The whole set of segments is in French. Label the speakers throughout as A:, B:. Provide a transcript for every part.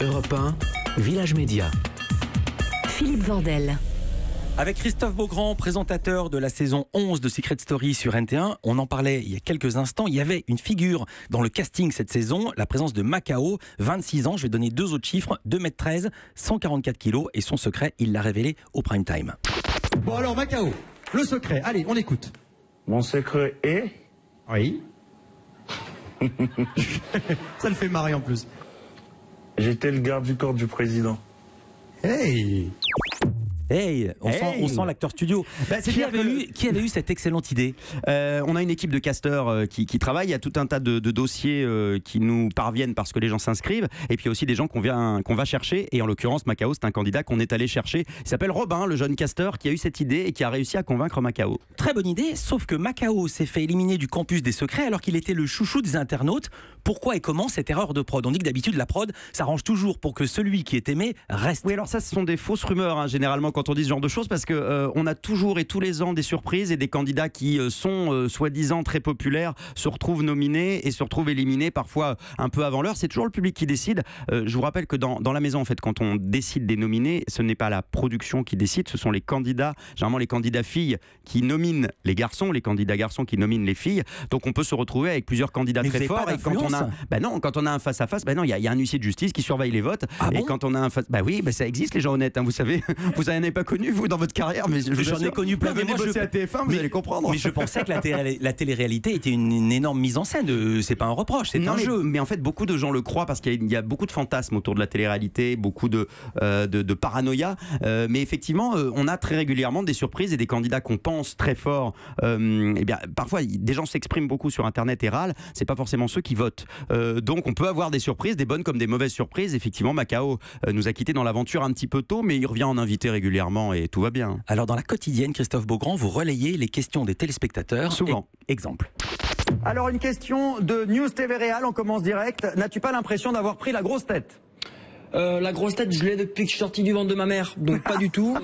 A: Europe 1, Village Média.
B: Philippe Vandel.
C: Avec Christophe Beaugrand, présentateur de la saison 11 de Secret Story sur NT1, on en parlait il y a quelques instants, il y avait une figure dans le casting cette saison, la présence de Macao, 26 ans, je vais donner deux autres chiffres, 2m13, 144 kg et son secret, il l'a révélé au prime time.
D: Bon alors Macao, le secret, allez on écoute.
E: Mon secret est...
D: Oui. Ça le fait marrer en plus.
E: J'étais le garde du corps du président.
D: Hey.
C: Hey, on sent l'acteur studio. Qui avait eu cette excellente idée?
F: On a une équipe de casteurs qui travaille. Il y a tout un tas de dossiers qui nous parviennent parce que les gens s'inscrivent. Et puis aussi des gens qu'on va chercher. Et en l'occurrence, Macao, c'est un candidat qu'on est allé chercher. Il s'appelle Robin, le jeune casteur qui a eu cette idée et qui a réussi à convaincre Macao.
C: Très bonne idée, sauf que Macao s'est fait éliminer du campus des secrets alors qu'il était le chouchou des internautes. Pourquoi et comment cette erreur de prod? On dit que d'habitude, la prod s'arrange toujours pour que celui qui est aimé reste.
F: Oui, alors ça, ce sont des fausses rumeurs, généralement, quand on dit ce genre de choses, parce que on a toujours et tous les ans des surprises et des candidats qui sont soi-disant très populaires se retrouvent nominés et se retrouvent éliminés parfois un peu avant l'heure. C'est toujours le public qui décide. Je vous rappelle que dans la maison, en fait, quand on décide des nominés, ce n'est pas la production qui décide, ce sont les candidats, généralement les candidats filles qui nominent les garçons, les candidats garçons qui nominent les filles. Donc on peut se retrouver avec plusieurs candidats très forts. Et quand on a un face à face, il y a un huissier de justice qui surveille les votes.
C: Ah bon?
F: Quand on a un face, ça existe les gens honnêtes, vous savez. Vous n'en avez pas connu vous dans votre carrière, mais
C: j'en ai connu plein.
F: Vous venez bosser à TF1, vous allez comprendre.
C: Mais je pensais que la télé-réalité était une énorme mise en scène. C'est pas un reproche, c'est un jeu.
F: Mais en fait, beaucoup de gens le croient parce qu'il y a beaucoup de fantasmes autour de la télé-réalité, beaucoup de paranoïa. Mais effectivement, on a très régulièrement des surprises et des candidats qu'on pense très forts. Parfois, des gens s'expriment beaucoup sur Internet et râlent. C'est pas forcément ceux qui votent. Donc, on peut avoir des surprises, des bonnes comme des mauvaises surprises. Effectivement, Macao nous a quittés dans l'aventure un petit peu tôt, mais il revient en invité régulièrement et tout va bien.
C: Alors dans la quotidienne, Christophe Beaugrand, vous relayez les questions des téléspectateurs.
F: Souvent.
C: Exemple.
D: Alors une question de News TV Réal, on commence direct. N'as-tu pas l'impression d'avoir pris la grosse tête?
G: La grosse tête, je l'ai depuis que je suis sorti du ventre de ma mère, donc pas du tout.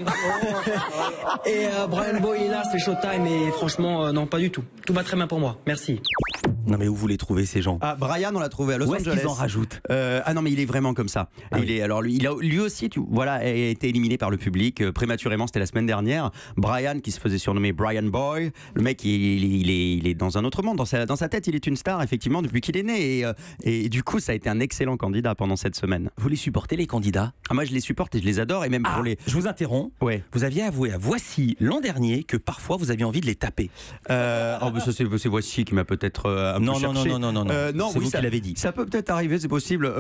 G: Et Brian Boy est là, c'est Showtime, et franchement, non, pas du tout. Tout va très bien pour moi, merci.
C: Non mais où vous les trouvez ces gens?
F: Brian, on l'a trouvé à Los Angeles.
C: Est-ce qu'ils en rajoutent?
F: Non mais il est vraiment comme ça. Lui aussi, a été éliminé par le public prématurément. C'était la semaine dernière. Brian, qui se faisait surnommer Brian Boy, le mec il est dans un autre monde. Dans sa tête, il est une star effectivement depuis qu'il est né. Et du coup, ça a été un excellent candidat pendant cette semaine.
C: Vous les supportez les candidats?
F: Moi, je les supporte et je les adore. Et même pour les.
C: Je vous interromps.
F: Ouais.
C: Vous aviez avoué à Voici l'an dernier que parfois vous aviez envie de les taper.
F: C'est Voici qui m'a peut-être.
C: Non, c'est vous qui l'avez dit.
F: Ça peut peut-être arriver, c'est possible.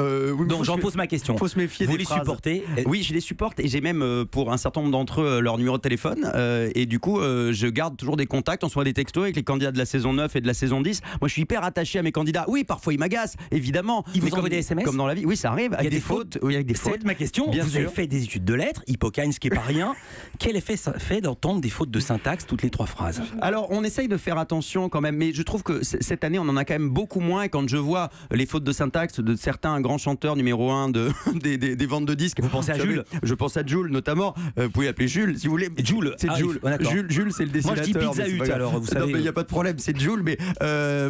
C: Donc j'en pose ma question.
F: Faut se méfier
C: vous
F: des
C: les
F: phrases.
C: Supportez?
F: Oui, je les supporte et j'ai même pour un certain nombre d'entre eux leur numéro de téléphone. Et du coup, je garde toujours des contacts, on se voit des textos avec les candidats de la saison 9 et de la saison 10. Moi, je suis hyper attaché à mes candidats. Oui, parfois ils m'agacent, évidemment.
C: Ils vous envoient des SMS?
F: Comme dans la vie. Oui, ça arrive.
C: Il y a des fautes.
F: Oui, avec des fautes.
C: C'est ma question.
F: Bien
C: vous
F: sûr.
C: avez fait des études de lettres, Hippocane, ce qui est pas rien. Quel effet ça fait d'entendre des fautes de syntaxe toutes les 3 phrases?
F: Alors, on essaye de faire attention quand même, mais je trouve que cette année, on en a quand même beaucoup moins. Et quand je vois les fautes de syntaxe de certains grands chanteurs numéro 1 des ventes de disques.
C: Vous pensez à Jules?
F: Je pense à Jules notamment. Vous pouvez appeler Jules si vous voulez.
C: Jules,
F: c'est Jules.
C: Jules,
F: c'est le dessinateur.
C: Moi je dis Pizza Hut alors, vous savez.
F: Il n'y a pas de problème, c'est Jules, mais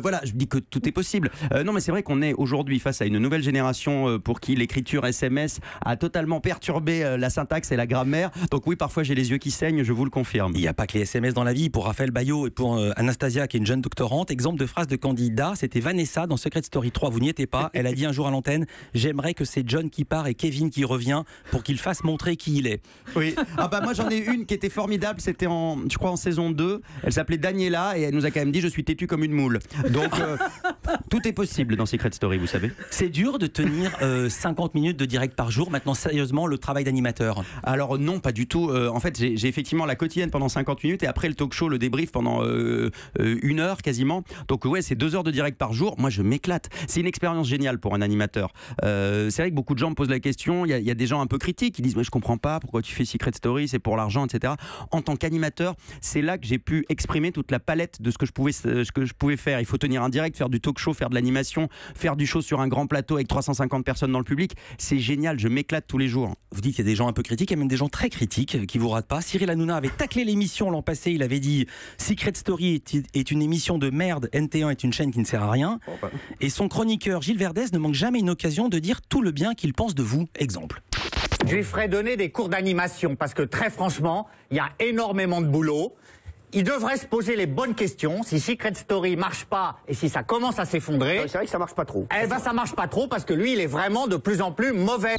F: voilà, je dis que tout est possible. Non, mais c'est vrai qu'on est aujourd'hui face à une nouvelle génération pour qui l'écriture SMS a totalement perturbé la syntaxe et la grammaire. Donc oui, parfois j'ai les yeux qui saignent, je vous le confirme.
C: Il n'y a pas que les SMS dans la vie. Pour Raphaël Bayot et pour Anastasia, qui est une jeune doctorante, exemple de phrase de candidat, c'était Vanessa dans Secret Story 3, vous n'y étiez pas. Elle a dit un jour à l'antenne: j'aimerais que c'est John qui part et Kevin qui revient pour qu'il fasse montrer qui il est.
F: Oui. Moi j'en ai une qui était formidable, c'était je crois en saison 2. Elle s'appelait Daniela et elle nous a quand même dit: je suis têtue comme une moule. Donc tout est possible dans Secret Story, vous savez.
C: C'est dur de tenir 50 minutes de direct par jour. Maintenant, sérieusement, le travail d'animateur?
F: Alors non, pas du tout. En fait, j'ai effectivement la quotidienne pendant 50 minutes et après le talk show, le débrief pendant 1 heure quasiment. Donc ouais, c'est 2 heures de direct par jour. Moi, je m'éclate. C'est une expérience géniale pour un animateur. C'est vrai que beaucoup de gens me posent la question. Il y a des gens un peu critiques qui disent: mais je comprends pas pourquoi tu fais Secret Story, c'est pour l'argent, etc. En tant qu'animateur, c'est là que j'ai pu exprimer toute la palette de ce que je pouvais faire. Il faut tenir un direct, faire du talk show, faire de l'animation, faire du show sur un grand plateau avec 350 personnes dans le public. C'est génial, je m'éclate tous les jours.
C: Vous dites qu'il y a des gens un peu critiques, il y a même des gens très critiques qui vous ratent pas. Cyril Hanouna avait taclé l'émission l'an passé. Il avait dit: Secret Story est une émission de merde, NT1 est une chaîne qui ne sert à rien. Et son chroniqueur Gilles Verdez ne manque jamais une occasion de dire tout le bien qu'il pense de vous. Exemple.
H: Je lui ferai donner des cours d'animation parce que très franchement, il y a énormément de boulot. Il devrait se poser les bonnes questions. Si Secret Story marche pas et si ça commence à s'effondrer...
I: C'est vrai que ça marche pas trop.
H: Eh ben ça marche pas trop parce que lui, il est vraiment de plus en plus mauvais.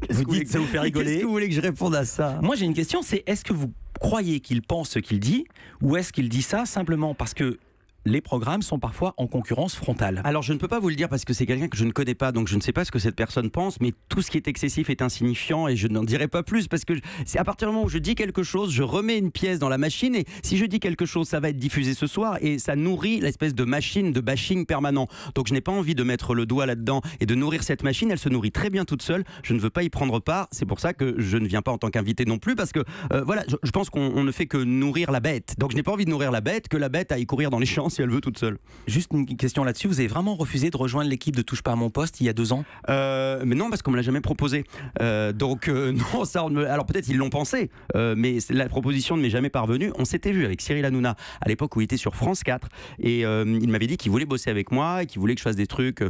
C: Vous dites que ça vous fait rigoler.
F: Qu'est-ce que vous voulez que je réponde à ça?
C: Moi j'ai une question, c'est est-ce que vous croyez qu'il pense ce qu'il dit ou est-ce qu'il dit ça simplement parce que les programmes sont parfois en concurrence frontale?
F: Alors je ne peux pas vous le dire parce que c'est quelqu'un que je ne connais pas, donc je ne sais pas ce que cette personne pense, mais tout ce qui est excessif est insignifiant et je n'en dirai pas plus parce que c'est à partir du moment où je dis quelque chose, je remets une pièce dans la machine et si je dis quelque chose, ça va être diffusé ce soir et ça nourrit l'espèce de machine de bashing permanent. Donc je n'ai pas envie de mettre le doigt là-dedans et de nourrir cette machine, elle se nourrit très bien toute seule, je ne veux pas y prendre part, c'est pour ça que je ne viens pas en tant qu'invité non plus parce que voilà, je pense qu'on ne fait que nourrir la bête. Donc je n'ai pas envie de nourrir la bête, que la bête aille courir dans les champs si elle veut toute seule.
C: Juste une question là-dessus, vous avez vraiment refusé de rejoindre l'équipe de Touche pas à mon poste il y a 2 ans?
F: Mais non, parce qu'on me l'a jamais proposé. Non, ça, alors peut-être ils l'ont pensé, mais la proposition ne m'est jamais parvenue. On s'était vu avec Cyril Hanouna à l'époque où il était sur France 4 et il m'avait dit qu'il voulait bosser avec moi et qu'il voulait que je fasse des trucs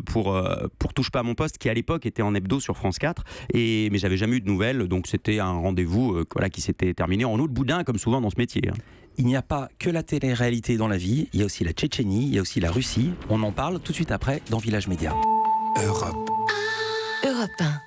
F: pour Touche pas à mon poste qui à l'époque était en hebdo sur France 4 mais j'avais jamais eu de nouvelles, donc c'était un rendez-vous qui s'était terminé en eau de boudin comme souvent dans ce métier.
C: Il n'y a pas que la télé-réalité dans la vie, il y a aussi la Tchétchénie, il y a aussi la Russie. On en parle tout de suite après dans Village Média.
A: Europe
B: 1.